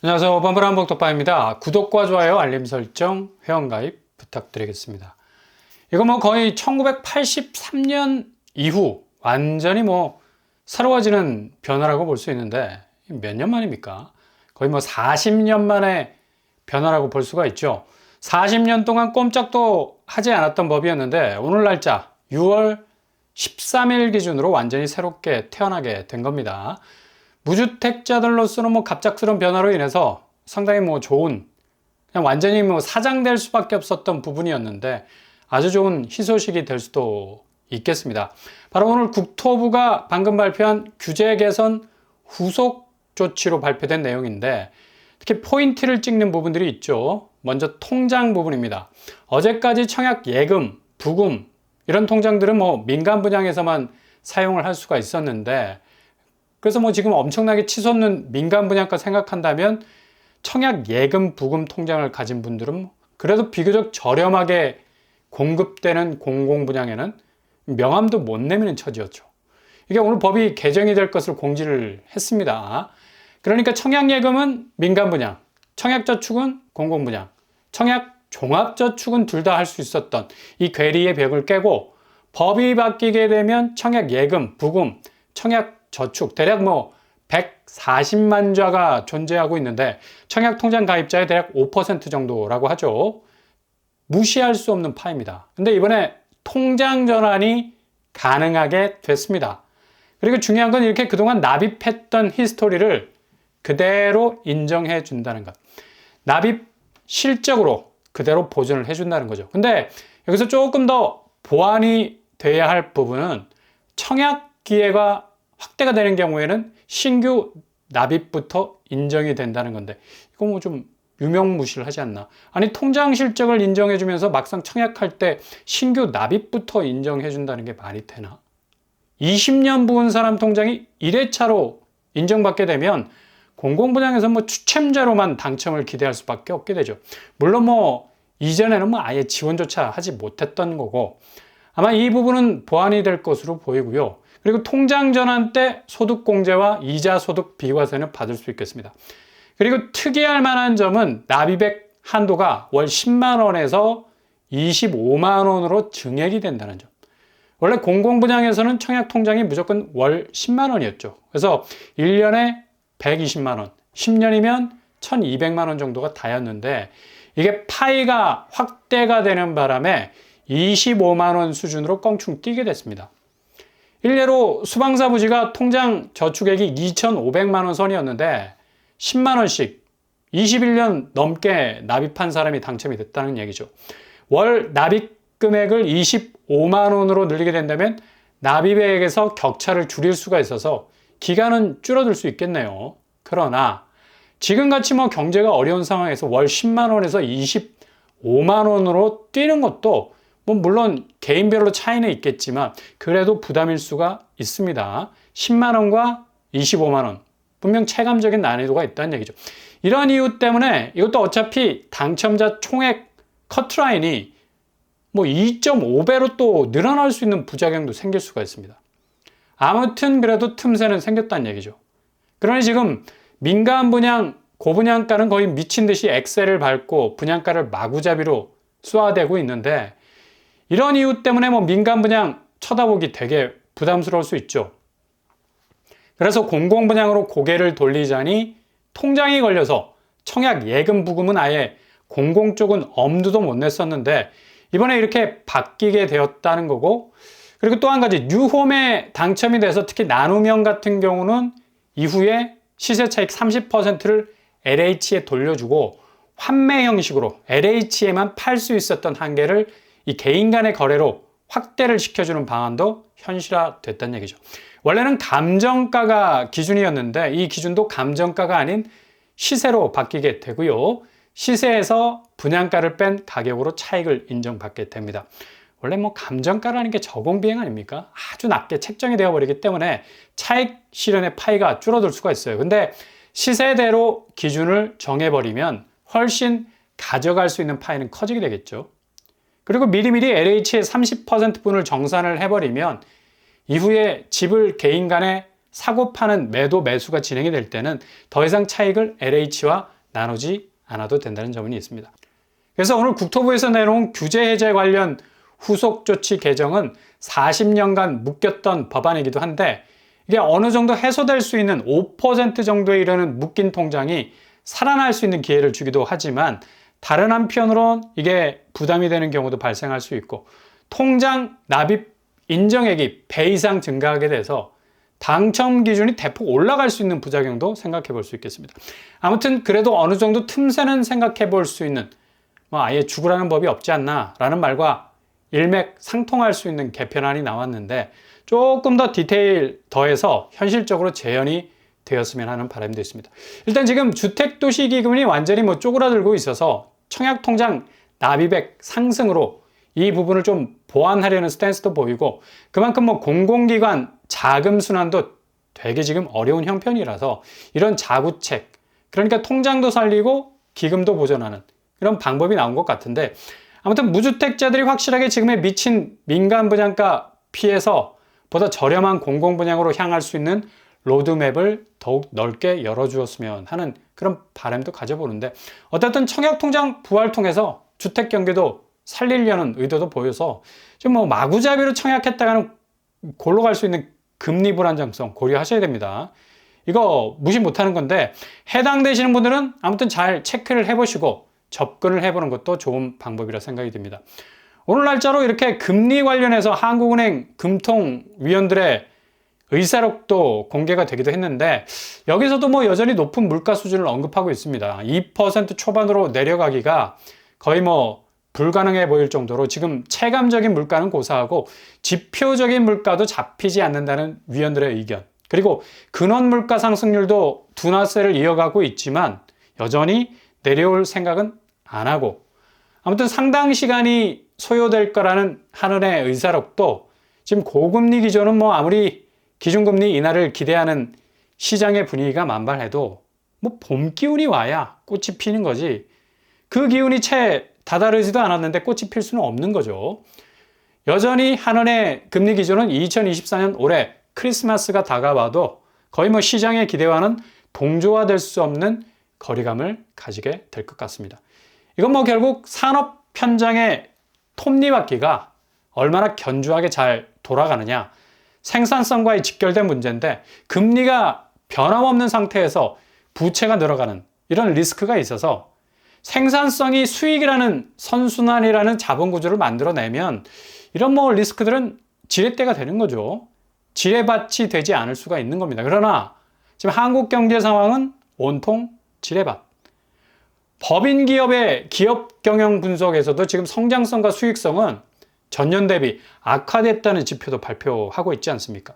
안녕하세요. 범블한복덕방입니다. 구독과 좋아요, 알림 설정, 회원가입 부탁드리겠습니다. 이거 거의 1983년 이후 완전히 새로워지는 변화라고 볼 수 있는데 몇 년 만입니까? 거의 40년 만에 변화라고 볼 수가 있죠. 40년 동안 꼼짝도 하지 않았던 법이었는데 오늘 날짜 6월 13일 기준으로 완전히 새롭게 태어나게 된 겁니다. 무주택자들로서는 갑작스러운 변화로 인해서 상당히 좋은, 그냥 완전히 사장될 수밖에 없었던 부분이었는데 아주 좋은 희소식이 될 수도 있겠습니다. 바로 오늘 국토부가 방금 발표한 규제 개선 후속 조치로 발표된 내용인데 특히 포인트를 찍는 부분들이 있죠. 먼저 통장 부분입니다. 어제까지 청약 예금, 부금 이런 통장들은 민간 분양에서만 사용을 할 수가 있었는데 그래서 지금 엄청나게 치솟는 민간 분양가 생각한다면 청약 예금 부금 통장을 가진 분들은 그래도 비교적 저렴하게 공급되는 공공분양에는 명함도 못 내미는 처지였죠. 이게 오늘 법이 개정이 될 것을 공지를 했습니다. 그러니까 청약 예금은 민간 분양, 청약 저축은 공공분양, 청약 종합저축은 둘 다 할 수 있었던 이 괴리의 벽을 깨고 법이 바뀌게 되면 청약 예금, 부금, 청약 저축 대략 140만 자가 존재하고 있는데 청약 통장 가입자의 대략 5% 정도라고 하죠. 무시할 수 없는 파입니다. 근데 이번에 통장 전환이 가능하게 됐습니다. 그리고 중요한 건 이렇게 그동안 납입했던 히스토리를 그대로 인정해 준다는 것. 납입 실적으로 그대로 보존을 해 준다는 거죠. 근데 여기서 조금 더 보완이 돼야 할 부분은 청약 기회가 확대가 되는 경우에는 신규 납입부터 인정이 된다는 건데 이거 좀 유명무실 하지 않나? 아니 통장 실적을 인정해주면서 막상 청약할 때 신규 납입부터 인정해준다는 게 말이 되나? 20년 부은 사람 통장이 1회차로 인정받게 되면 공공분양에서 추첨자로만 당첨을 기대할 수밖에 없게 되죠. 물론 이전에는 아예 지원조차 하지 못했던 거고 아마 이 부분은 보완이 될 것으로 보이고요. 그리고 통장 전환 때 소득공제와 이자 소득 비과세는 받을 수 있겠습니다. 그리고 특이할 만한 점은 납입액 한도가 월 10만 원에서 25만 원으로 증액이 된다는 점. 원래 공공분양에서는 청약 통장이 무조건 월 10만 원이었죠. 그래서 1년에 120만 원, 10년이면 1200만 원 정도가 다였는데 이게 파이가 확대가 되는 바람에 25만 원 수준으로 껑충 뛰게 됐습니다. 일례로 수방사부지가 통장 저축액이 2,500만 원 선이었는데 10만 원씩 21년 넘게 납입한 사람이 당첨이 됐다는 얘기죠. 월 납입 금액을 25만 원으로 늘리게 된다면 납입액에서 격차를 줄일 수가 있어서 기간은 줄어들 수 있겠네요. 그러나 지금같이 경제가 어려운 상황에서 월 10만 원에서 25만 원으로 뛰는 것도 물론 개인별로 차이는 있겠지만 그래도 부담일 수가 있습니다. 10만 원과 25만 원 분명 체감적인 난이도가 있다는 얘기죠. 이런 이유 때문에 이것도 어차피 당첨자 총액 커트라인이 2.5배로 또 늘어날 수 있는 부작용도 생길 수가 있습니다. 아무튼 그래도 틈새는 생겼다는 얘기죠. 그러니 지금 민간 분양, 고분양가는 거의 미친 듯이 엑셀을 밟고 분양가를 마구잡이로 쏘아대고 있는데 이런 이유 때문에 민간 분양 쳐다보기 되게 부담스러울 수 있죠. 그래서 공공분양으로 고개를 돌리자니 통장이 걸려서 청약 예금 부금은 아예 공공 쪽은 엄두도 못 냈었는데 이번에 이렇게 바뀌게 되었다는 거고 그리고 또 한 가지 뉴홈에 당첨이 돼서 특히 나눔형 같은 경우는 이후에 시세 차익 30%를 LH에 돌려주고 환매 형식으로 LH에만 팔 수 있었던 한계를 이 개인 간의 거래로 확대를 시켜주는 방안도 현실화됐다는 얘기죠. 원래는 감정가가 기준이었는데 이 기준도 감정가가 아닌 시세로 바뀌게 되고요. 시세에서 분양가를 뺀 가격으로 차익을 인정받게 됩니다. 원래 감정가라는 게 저공비행 아닙니까? 아주 낮게 책정이 되어버리기 때문에 차익 실현의 파이가 줄어들 수가 있어요. 근데 시세대로 기준을 정해버리면 훨씬 가져갈 수 있는 파이는 커지게 되겠죠. 그리고 미리미리 LH의 30%분을 정산을 해버리면 이후에 집을 개인 간에 사고 파는 매도 매수가 진행이 될 때는 더 이상 차익을 LH와 나누지 않아도 된다는 점이 있습니다. 그래서 오늘 국토부에서 내놓은 규제 해제 관련 후속 조치 개정은 40년간 묶였던 법안이기도 한데 이게 어느 정도 해소될 수 있는 5% 정도에 이르는 묶인 통장이 살아날 수 있는 기회를 주기도 하지만 다른 한편으론 이게 부담이 되는 경우도 발생할 수 있고 통장 납입 인정액이 배 이상 증가하게 돼서 당첨 기준이 대폭 올라갈 수 있는 부작용도 생각해 볼 수 있겠습니다. 아무튼 그래도 어느 정도 틈새는 생각해 볼 수 있는 아예 죽으라는 법이 없지 않나 라는 말과 일맥상통할 수 있는 개편안이 나왔는데 조금 더 디테일 더해서 현실적으로 재현이 되었으면 하는 바람도 있습니다. 일단 지금 주택도시기금이 완전히 쪼그라들고 있어서 청약통장 납입액 상승으로 이 부분을 좀 보완하려는 스탠스도 보이고 그만큼 공공기관 자금 순환도 되게 지금 어려운 형편이라서 이런 자구책 그러니까 통장도 살리고 기금도 보존하는 이런 방법이 나온 것 같은데 아무튼 무주택자들이 확실하게 지금의 미친 민간 분양가 피해서 보다 저렴한 공공분양으로 향할 수 있는 로드맵을 더욱 넓게 열어주었으면 하는 그런 바람도 가져보는데 어쨌든 청약통장 부활 통해서 주택 경기도 살리려는 의도도 보여서 좀 마구잡이로 청약했다가는 골로 갈 수 있는 금리 불안정성 고려하셔야 됩니다. 이거 무시 못하는 건데 해당되시는 분들은 아무튼 잘 체크를 해보시고 접근을 해보는 것도 좋은 방법이라 생각이 듭니다. 오늘 날짜로 이렇게 금리 관련해서 한국은행 금통위원들의 의사록도 공개가 되기도 했는데 여기서도 여전히 높은 물가 수준을 언급하고 있습니다. 2% 초반으로 내려가기가 거의 불가능해 보일 정도로 지금 체감적인 물가는 고사하고 지표적인 물가도 잡히지 않는다는 위원들의 의견 그리고 근원 물가 상승률도 둔화세를 이어가고 있지만 여전히 내려올 생각은 안 하고 아무튼 상당 시간이 소요될 거라는 한은의 의사록도 지금 고금리 기조는 아무리 기준금리 인하를 기대하는 시장의 분위기가 만발해도 봄 기운이 와야 꽃이 피는 거지 그 기운이 채 다다르지도 않았는데 꽃이 필 수는 없는 거죠. 여전히 한은의 금리 기조는 2024년 올해 크리스마스가 다가와도 거의 시장의 기대와는 동조화될 수 없는 거리감을 가지게 될 것 같습니다. 이건 결국 산업 현장의 톱니바퀴가 얼마나 견주하게 잘 돌아가느냐 생산성과의 직결된 문제인데 금리가 변함없는 상태에서 부채가 늘어가는 이런 리스크가 있어서 생산성이 수익이라는 선순환이라는 자본구조를 만들어내면 이런 리스크들은 지렛대가 되는 거죠. 지뢰밭이 되지 않을 수가 있는 겁니다. 그러나 지금 한국 경제 상황은 온통 지뢰밭. 법인 기업의 기업 경영 분석에서도 지금 성장성과 수익성은 전년 대비 악화됐다는 지표도 발표하고 있지 않습니까?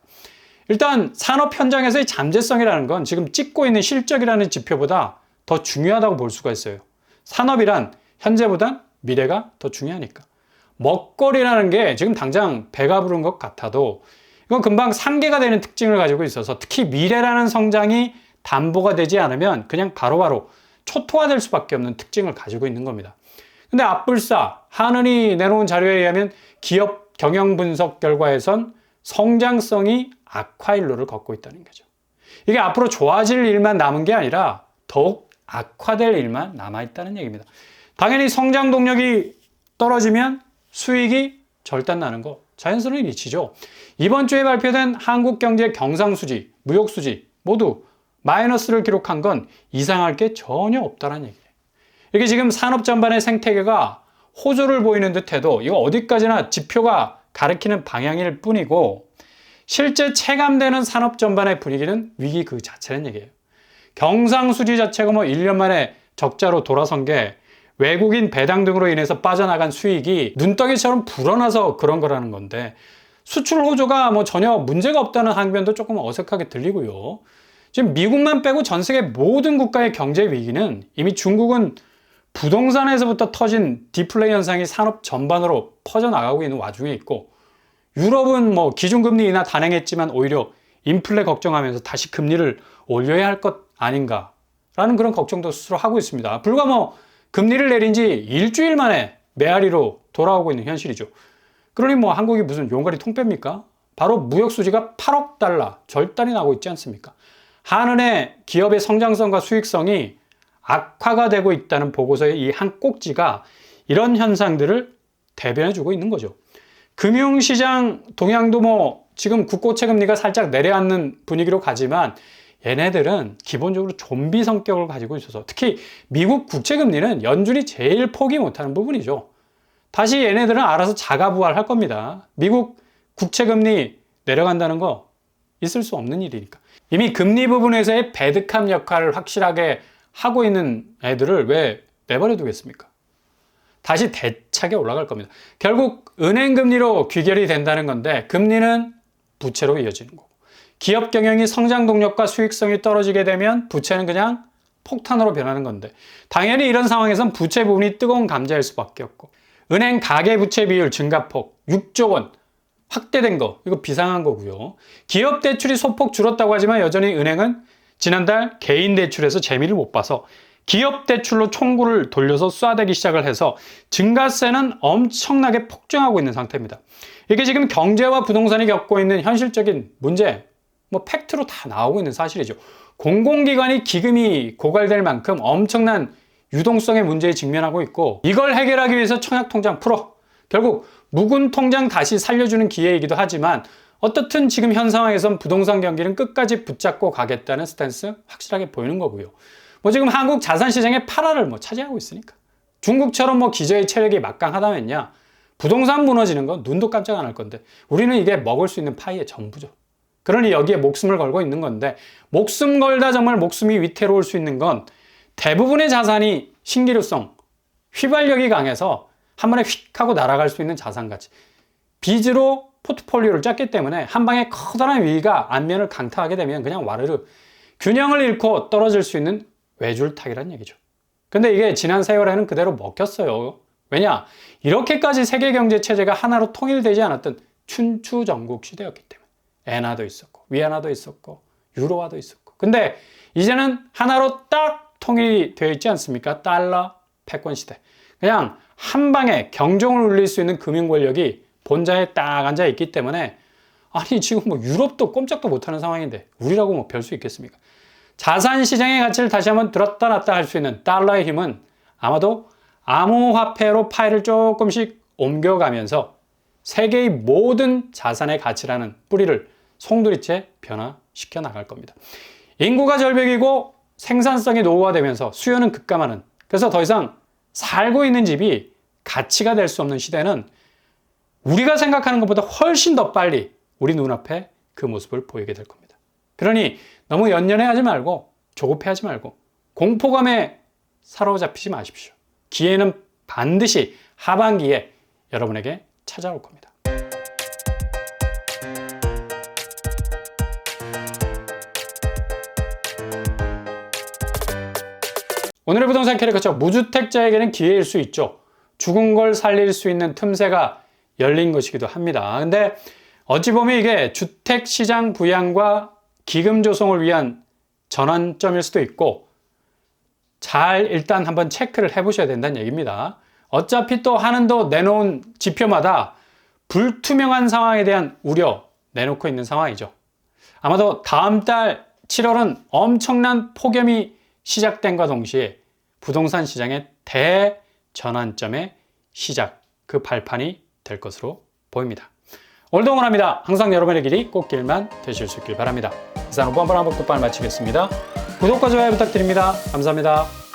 일단 산업 현장에서의 잠재성이라는 건 지금 찍고 있는 실적이라는 지표보다 더 중요하다고 볼 수가 있어요. 산업이란 현재보단 미래가 더 중요하니까. 먹거리라는 게 지금 당장 배가 부른 것 같아도 이건 금방 상계가 되는 특징을 가지고 있어서 특히 미래라는 성장이 담보가 되지 않으면 그냥 바로바로 초토화될 수밖에 없는 특징을 가지고 있는 겁니다. 근데 앞불사 한은이 내놓은 자료에 의하면 기업 경영 분석 결과에선 성장성이 악화일로를 걷고 있다는 거죠. 이게 앞으로 좋아질 일만 남은 게 아니라 더욱 악화될 일만 남아있다는 얘기입니다. 당연히 성장 동력이 떨어지면 수익이 절단나는 거 자연스러운 이치죠. 이번 주에 발표된 한국경제 경상수지, 무역수지 모두 마이너스를 기록한 건 이상할 게 전혀 없다는 얘기예요. 이게 지금 산업 전반의 생태계가 호조를 보이는 듯해도 이거 어디까지나 지표가 가리키는 방향일 뿐이고 실제 체감되는 산업 전반의 분위기는 위기 그 자체는 얘기예요. 경상수지 자체가 1년 만에 적자로 돌아선 게 외국인 배당 등으로 인해서 빠져나간 수익이 눈덩이처럼 불어나서 그런 거라는 건데 수출 호조가 전혀 문제가 없다는 항변도 조금 어색하게 들리고요. 지금 미국만 빼고 전 세계 모든 국가의 경제 위기는 이미 중국은 부동산에서부터 터진 디플레 현상이 산업 전반으로 퍼져나가고 있는 와중에 있고 유럽은 기준금리 인하 단행했지만 오히려 인플레 걱정하면서 다시 금리를 올려야 할 것 아닌가라는 그런 걱정도 스스로 하고 있습니다. 불과 금리를 내린 지 일주일 만에 메아리로 돌아오고 있는 현실이죠. 그러니 한국이 무슨 용가리 통배입니까? 바로 무역 수지가 8억 달러, 절단이 나고 있지 않습니까? 한은의 기업의 성장성과 수익성이 악화가 되고 있다는 보고서의 이 한 꼭지가 이런 현상들을 대변해주고 있는 거죠. 금융시장 동향도 뭐 지금 국고채 금리가 살짝 내려앉는 분위기로 가지만 얘네들은 기본적으로 좀비 성격을 가지고 있어서 특히 미국 국채 금리는 연준이 제일 포기 못하는 부분이죠. 다시 얘네들은 알아서 자가부활할 겁니다. 미국 국채 금리 내려간다는 거 있을 수 없는 일이니까. 이미 금리 부분에서의 배드캅 역할을 확실하게 하고 있는 애들을 왜 내버려 두겠습니까? 다시 대차게 올라갈 겁니다. 결국 은행 금리로 귀결이 된다는 건데 금리는 부채로 이어지는 거고 기업 경영이 성장 동력과 수익성이 떨어지게 되면 부채는 그냥 폭탄으로 변하는 건데 당연히 이런 상황에선 부채 부분이 뜨거운 감자일 수밖에 없고 은행 가계부채 비율 증가폭 6조 원 확대된 거 이거 비상한 거고요. 기업 대출이 소폭 줄었다고 하지만 여전히 은행은 지난달 개인 대출에서 재미를 못 봐서 기업 대출로 총구를 돌려서 쏴대기 시작을 해서 증가세는 엄청나게 폭증하고 있는 상태입니다. 이게 지금 경제와 부동산이 겪고 있는 현실적인 문제, 뭐 팩트로 다 나오고 있는 사실이죠. 공공기관이 기금이 고갈될 만큼 엄청난 유동성의 문제에 직면하고 있고 이걸 해결하기 위해서 청약통장 풀어. 결국 묵은 통장 다시 살려주는 기회이기도 하지만 어떻든 지금 현 상황에선 부동산 경기는 끝까지 붙잡고 가겠다는 스탠스 확실하게 보이는 거고요. 뭐 지금 한국 자산시장의 8화를 뭐 차지하고 있으니까. 중국처럼 뭐 기저의 체력이 막강하다면야 부동산 무너지는 건 눈도 깜짝 안 할 건데 우리는 이게 먹을 수 있는 파이의 전부죠. 그러니 여기에 목숨을 걸고 있는 건데 목숨 걸다 정말 목숨이 위태로울 수 있는 건 대부분의 자산이 신기류성, 휘발력이 강해서 한 번에 휙 하고 날아갈 수 있는 자산 가치. 빚으로 포트폴리오를 짰기 때문에 한 방에 커다란 위기가 안면을 강타하게 되면 그냥 와르르 균형을 잃고 떨어질 수 있는 외줄타기란 얘기죠. 근데 이게 지난 세월에는 그대로 먹혔어요. 왜냐? 이렇게까지 세계 경제 체제가 하나로 통일되지 않았던 춘추전국 시대였기 때문에. 엔화도 있었고 위안화도 있었고 유로화도 있었고. 근데 이제는 하나로 딱 통일이 되어 있지 않습니까? 달러 패권 시대. 그냥 한 방에 경종을 울릴 수 있는 금융 권력이 본자에 딱 앉아 있기 때문에 아니 지금 뭐 유럽도 꼼짝도 못하는 상황인데 우리라고 뭐 별 수 있겠습니까? 자산 시장의 가치를 다시 한번 들었다 놨다 할 수 있는 달러의 힘은 아마도 암호화폐로 파일을 조금씩 옮겨가면서 세계의 모든 자산의 가치라는 뿌리를 송두리째 변화시켜 나갈 겁니다. 인구가 절벽이고 생산성이 노후화되면서 수요는 급감하는, 그래서 더 이상 살고 있는 집이 가치가 될 수 없는 시대는 우리가 생각하는 것보다 훨씬 더 빨리 우리 눈앞에 그 모습을 보이게 될 겁니다. 그러니 너무 연연해하지 말고 조급해하지 말고 공포감에 사로잡히지 마십시오. 기회는 반드시 하반기에 여러분에게 찾아올 겁니다. 오늘의 부동산 캐릭터처 무주택자에게는 기회일 수 있죠. 죽은 걸 살릴 수 있는 틈새가 열린 것이기도 합니다. 근데 어찌 보면 이게 주택시장 부양과 기금 조성을 위한 전환점일 수도 있고 잘 일단 한번 체크를 해보셔야 된다는 얘기입니다. 어차피 또 한은도 내놓은 지표마다 불투명한 상황에 대한 우려 내놓고 있는 상황이죠. 아마도 다음 달 7월은 엄청난 폭염이 시작된과 동시에 부동산 시장의 대전환점의 시작, 그 발판이 될 것으로 보입니다. 오늘도 응원합니다. 항상 여러분의 길이 꽃길만 되실 수 있길 바랍니다. 이상 후반부랑 복덕방을 마치겠습니다. 구독과 좋아요 부탁드립니다. 감사합니다.